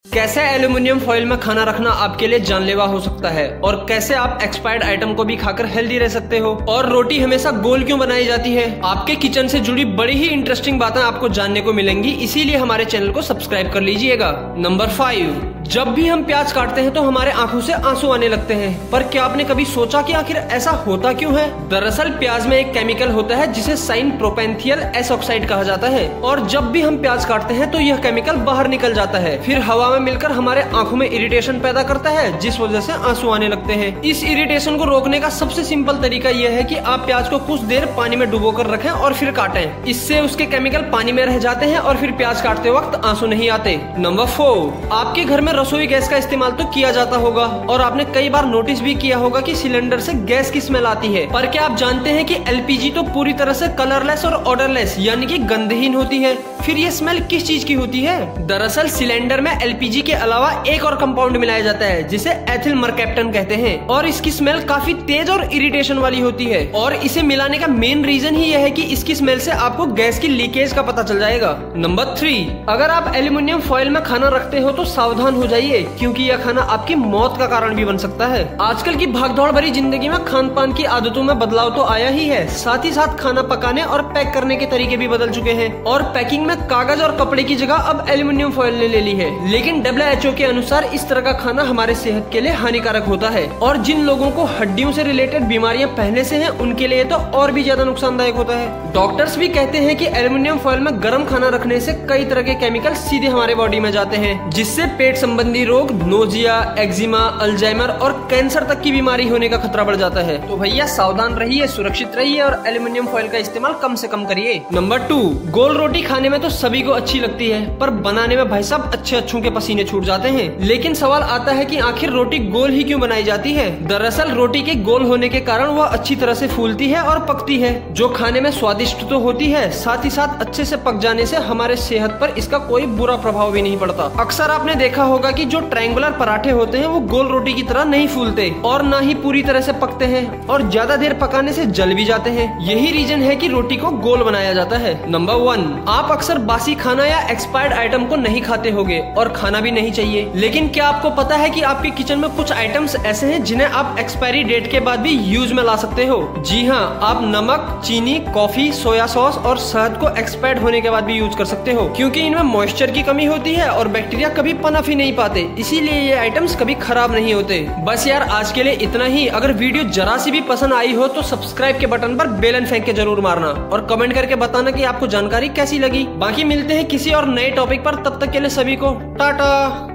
कैसे aluminium foil में खाना रखना आपके लिए जानलेवा हो सकता है और कैसे आप एक्सपायर्ड आइटम को भी खाकर हेल्दी रह सकते हो। और रोटी हमेशा गोल क्यों बनाई जाती है, आपके किचन से जुड़ी बड़ी ही इंटरेस्टिंग बातें आपको जानने को मिलेंगी, इसीलिए हमारे चैनल को सब्सक्राइब कर लीजिएगा। नंबर 5, जब भी हम प्याज काटते हैं तो हमारे आंखों से आंसू आने लगते हैं, पर क्या आपने कभी सोचा कि आखिर ऐसा होता क्यों है? दरअसल प्याज में एक केमिकल होता है जिसे साइन प्रोपेंथियल एस ऑक्साइड कहा जाता है, और जब भी हम प्याज काटते हैं तो यह केमिकल बाहर निकल जाता है, फिर हवा में मिलकर हमारे आंखों में इरिटेशन पैदा करता है, जिस वजह से आंसू आने लगते हैं। इस इरिटेशन को रोकने का सबसे सिंपल तरीका यह है कि आप प्याज को कुछ देर पानी में डुबो कर रखें और फिर काटें। इससे उसके केमिकल पानी में रह जाते हैं और फिर प्याज काटते वक्त आंसू नहीं आते। नंबर 4, आपके घर में रसोई गैस का इस्तेमाल तो किया जाता होगा और आपने कई बार नोटिस भी किया होगा कि सिलेंडर से गैस की स्मेल आती है, पर क्या आप जानते हैं कि एलपीजी तो पूरी तरह से कलरलेस और ऑडरलेस यानी कि गंधहीन होती है। फिर ये स्मेल किस चीज की होती है? दरअसल सिलेंडर में एलपीजी के अलावा एक और कंपाउंड मिलाया जाता है जिसे एथिल मरकैप्टन कहते हैं, और इसकी स्मेल काफी तेज और इरिटेशन वाली होती है, और इसे मिलाने का मेन रीजन ही यह है कि इसकी स्मेल से आपको गैस की लीकेज का पता चल जाएगा। नंबर 3, अगर आप एल्यूमिनियम फॉइल में खाना रखते हो तो सावधान हो जाइए, क्योंकि यह खाना आपकी मौत का कारण भी बन सकता है। आजकल की भागदौड़ भरी जिंदगी में खान पान की आदतों में बदलाव तो आया ही है, साथ ही साथ खाना पकाने और पैक करने के तरीके भी बदल चुके हैं, और पैकिंग में कागज और कपड़े की जगह अब एल्यूमिनियम फॉइल ने ले ली है। लेकिन WHO के अनुसार इस तरह का खाना हमारे सेहत के लिए हानिकारक होता है, और जिन लोगों को हड्डियों से रिलेटेड बीमारियां पहले से हैं उनके लिए तो और भी ज्यादा नुकसानदायक होता है। डॉक्टर्स भी कहते हैं कि एल्यूमिनियम फॉइल में गर्म खाना रखने से कई तरह के केमिकल सीधे हमारे बॉडी में जाते हैं, जिससे पेट संबंधी रोग, नोजिया, एक्जिमा, अल्जाइमर और कैंसर तक की बीमारी होने का खतरा बढ़ जाता है। तो भैया सावधान रहिए, सुरक्षित रहिए और एल्यूमिनियम फॉइल का इस्तेमाल कम से कम करिए। नंबर 2, गोल रोटी खाने में तो सभी को अच्छी लगती है, पर बनाने में भाई साहब अच्छे के पसीने छूट जाते हैं। लेकिन सवाल आता है कि आखिर रोटी गोल ही क्यों बनाई जाती है? दरअसल रोटी के गोल होने के कारण वह अच्छी तरह से फूलती है और पकती है, जो खाने में स्वादिष्ट तो होती है, साथ ही साथ अच्छे से पक जाने से हमारे सेहत पर इसका कोई बुरा प्रभाव भी नहीं पड़ता। अक्सर आपने देखा होगा कि जो ट्रायंगुलर पराठे होते हैं वो गोल रोटी की तरह नहीं फूलते और ना ही पूरी तरह से पकते हैं, और ज्यादा देर पकाने से जल भी जाते हैं। यही रीजन है कि रोटी को गोल बनाया जाता है। नंबर 1, आप अक्सर बासी खाना या एक्सपायर्ड आइटम को नहीं खाते होंगे और खाना भी नहीं चाहिए, लेकिन क्या आपको पता है कि आपके किचन में कुछ आइटम्स ऐसे हैं जिन्हें आप एक्सपायरी डेट के बाद भी यूज में ला सकते हो? जी हाँ, आप नमक, चीनी, कॉफी, सोया सॉस और शहद को एक्सपायर्ड होने के बाद भी यूज कर सकते हो, क्योंकि इनमें मॉइस्चर की कमी होती है और बैक्टीरिया कभी पनप ही नहीं पाते, इसीलिए ये आइटम्स कभी खराब नहीं होते। बस यार आज के लिए इतना ही। अगर वीडियो जरा सी भी पसंद आई हो तो सब्सक्राइब के बटन पर बेल आइकन फेंक के जरूर मारना, और कमेंट करके बताना कि आपको जानकारी कैसी लगी। बाकी मिलते हैं किसी और नए टॉपिक पर, तब तक के लिए सभी को टाटा।